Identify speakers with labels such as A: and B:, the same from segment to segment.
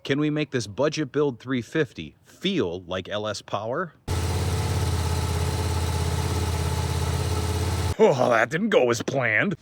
A: Can we make this budget build 350 feel like LS power? Oh, that didn't go as planned.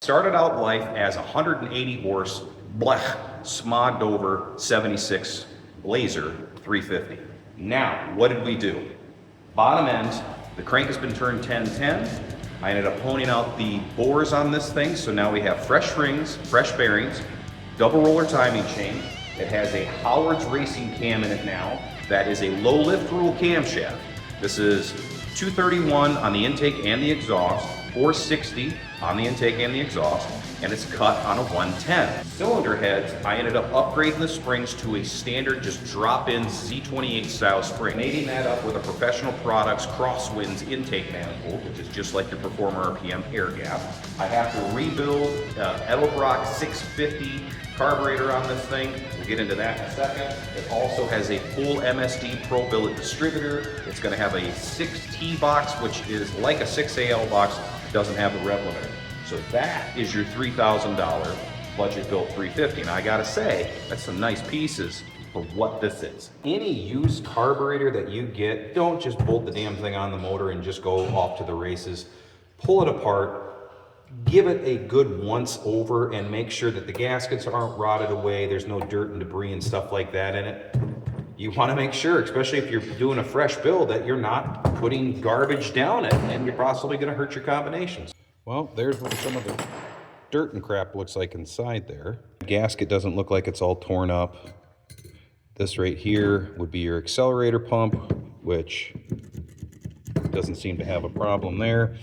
A: Started out life as 180 horse, blech, smogged over 76 Blazer 350. Now, what did we do? Bottom end, the crank has been turned 10-10. I ended up honing out the bores on this thing, so now we have fresh rings, fresh bearings, double roller timing chain. It has a Howard's Racing cam in it now. That is a low lift rule camshaft. This is 231 on the intake and the exhaust, 460 on the intake and the exhaust, and it's cut on a 110. Cylinder heads, I ended up upgrading the springs to a standard just drop-in Z28 style spring, mating that up with a Professional Products Crosswinds intake manifold, which is just like your Performer RPM air gap. I have to rebuild Edelbrock 650 carburetor on this thing. We'll get into that in a second. It also has a full MSD Pro billet distributor. It's going to have a 6T box, which is like a 6AL box, doesn't have the rev limiter. So that is your $3,000 budget built 350. And I gotta say, that's some nice pieces for what this is. Any used carburetor that you get, don't just bolt the damn thing on the motor and just go off to the races. Pull it apart, give it a good once over, and make sure that the gaskets aren't rotted away, there's no dirt and debris and stuff like that in it. You want to make sure, especially if you're doing a fresh build, that you're not putting garbage down it, and you're possibly going to hurt your combinations. Well, there's what some of the dirt and crap looks like inside there. The gasket doesn't look like it's all torn up. This right here would be your accelerator pump, which doesn't seem to have a problem there.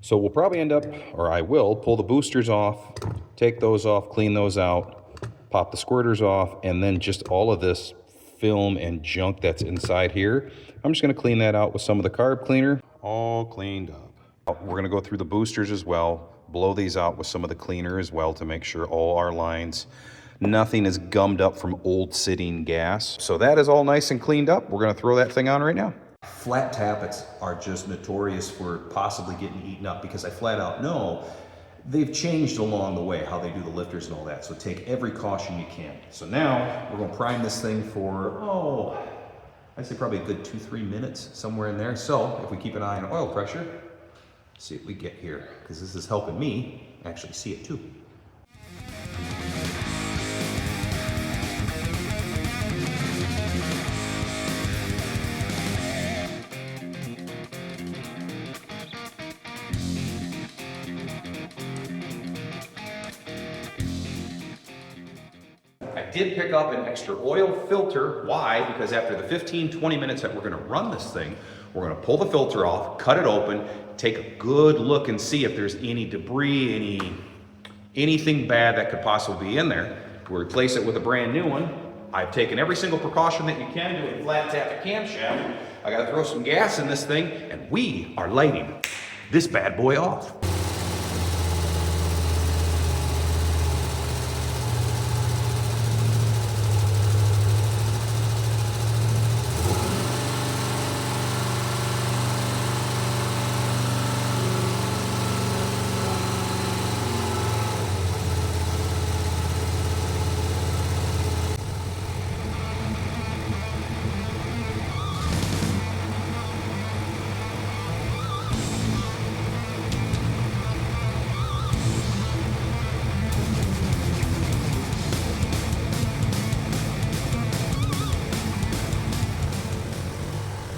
A: So we'll probably end up, or I will, pull the boosters off, take those off, clean those out, pop the squirters off, and then just all of this film and junk that's inside here. I'm just going to clean that out with some of the carb cleaner. All cleaned up. We're going to go through the boosters as well, blow these out with some of the cleaner as well to make sure all our lines, nothing is gummed up from old sitting gas. So that is all nice and cleaned up. We're going to throw that thing on right now. Flat tappets are just notorious for possibly getting eaten up because I flat out know they've changed along the way how they do the lifters and all that. So take every caution you can. So now we're going to prime this thing for, I'd say probably a good 2-3 minutes, somewhere in there. So if we keep an eye on oil pressure, see what we get here, because this is helping me actually see it too. I did pick up an extra oil filter. Why? Because after the 15-20 minutes that we're going to run this thing, we're going to pull the filter off, cut it open, take a good look and see if there's any debris, anything bad that could possibly be in there. We'll replace it with a brand new one. I've taken every single precaution that you can to flat tap a camshaft. I got to throw some gas in this thing, and we are lighting this bad boy off.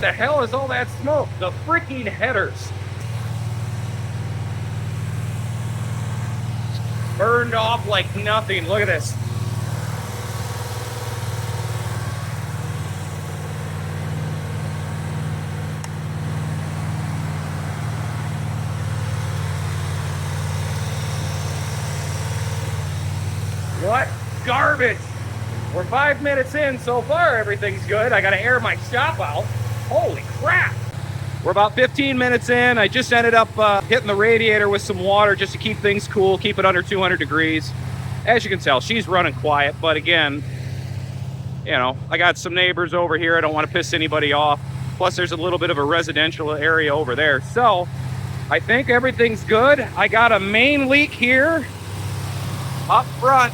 A: The hell is all that smoke? The freaking headers burned off like nothing. Look at this. What garbage. We're 5 minutes in so far. Everything's good. I got to air my shop out. Holy crap! We're about 15 minutes in. I just ended up hitting the radiator with some water just to keep things cool, keep it under 200 degrees. As you can tell, she's running quiet, but again,
B: you know, I got some neighbors over here. I don't want to piss anybody off. Plus, there's a little bit of a residential area over there. So I think everything's good. I got a main leak here up front.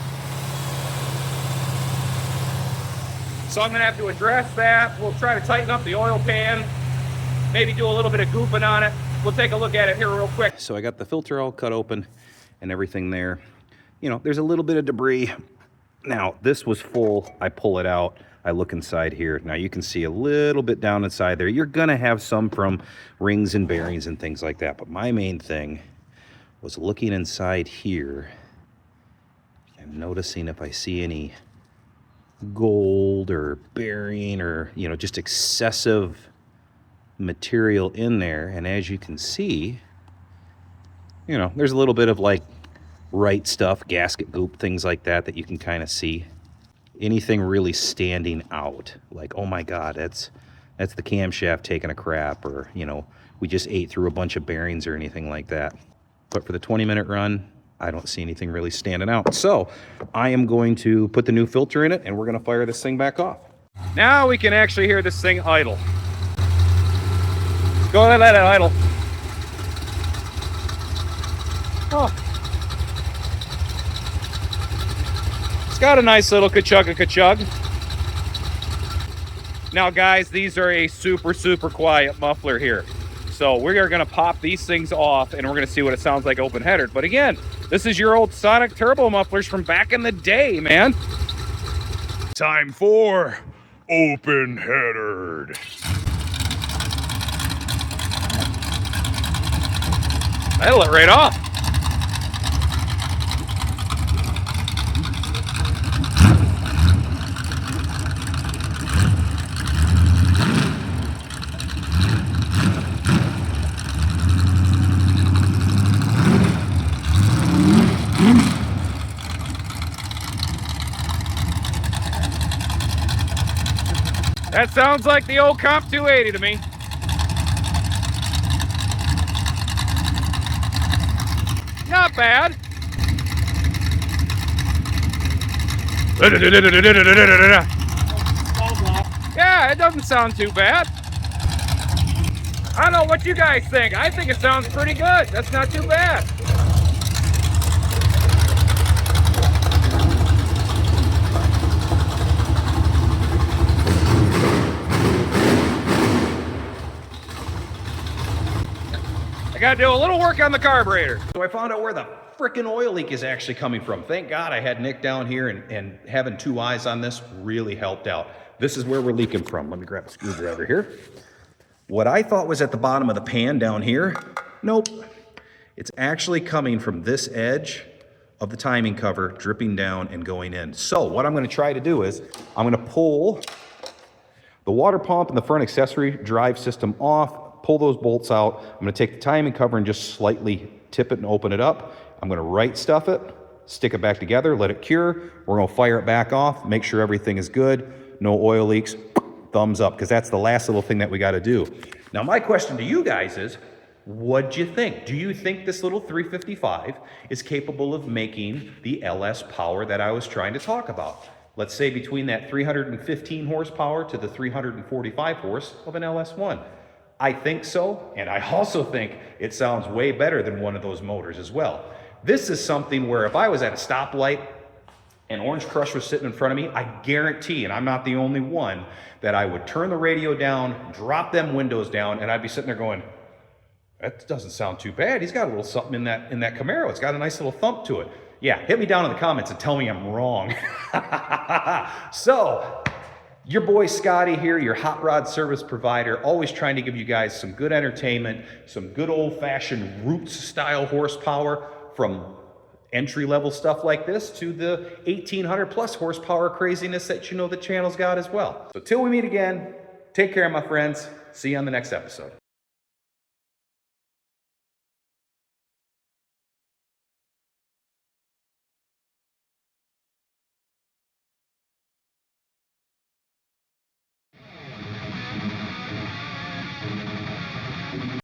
B: So I'm gonna have to address that. We'll try to tighten up the oil pan, maybe do a little bit of goofing on it. We'll take a look at it here real quick. So I got the filter all cut open and everything there. You know, there's a little bit of debris. Now, this was full. I pull it out. I look inside here. Now you can see a little bit down inside there. You're gonna have some from rings and bearings and things like that. But my main thing was looking inside here and noticing if I see any gold or bearing or, you know, just excessive material in there. And as you can see, you know, there's a little bit of like right stuff, gasket goop, things like that that you can kind of see. Anything really standing out, like, oh my God, that's the camshaft taking a crap, or, you know, we just ate through a bunch of bearings or anything like that. But for the 20-minute run, I don't see anything really standing out. So I am going to put the new filter in it, and we're going to fire this thing back off. Now we can actually hear this thing idle. Go ahead, let it idle. Oh. It's got a nice little ka-chug. Now guys, these are a super quiet muffler here. So we are gonna pop these things off and we're gonna see what it sounds like open-headered. But again, this is your old Sonic turbo mufflers from back in the day, man. Time for open-headered. That'll let right off. That sounds like the old Comp 280 to me. Not bad. Yeah, it doesn't sound too bad. I don't know what you guys think. I think it sounds pretty good. That's not too bad. I gotta do a little work on the carburetor.
A: So I found out where the frickin' oil leak is actually coming from. Thank God I had Nick down here, and having two eyes on this really helped out. This is where we're leaking from. Let me grab a screwdriver here. What I thought was at the bottom of the pan down here, nope. It's actually coming from this edge of the timing cover, dripping down and going in. So what I'm gonna try to do is, I'm gonna pull the water pump and the front accessory drive system off, pull those bolts out. I'm gonna take the timing cover and just slightly tip it and open it up. I'm gonna right stuff it, stick it back together, let it cure. We're gonna fire it back off, make sure everything is good, no oil leaks, thumbs up, because that's the last little thing that we gotta do. Now my question to you guys is, what'd you think? Do you think this little 355 is capable of making the LS power that I was trying to talk about? Let's say between that 315 horsepower to the 345 horse of an LS1. I think so, and I also think it sounds way better than one of those motors as well. This is something where if I was at a stoplight and Orange Crush was sitting in front of me, I guarantee, and I'm not the only one, that I would turn the radio down, drop them windows down, and I'd be sitting there going, that doesn't sound too bad. He's got a little something in that Camaro. It's got a nice little thump to it. Yeah, hit me down in the comments and tell me I'm wrong. So, your boy Scotty here, your hot rod service provider, always trying to give you guys some good entertainment, some good old-fashioned roots style horsepower, from entry-level stuff like this to the 1800 plus horsepower craziness that you know the channel's got as well. So till we meet again, take care, my friends. See you on the next episode.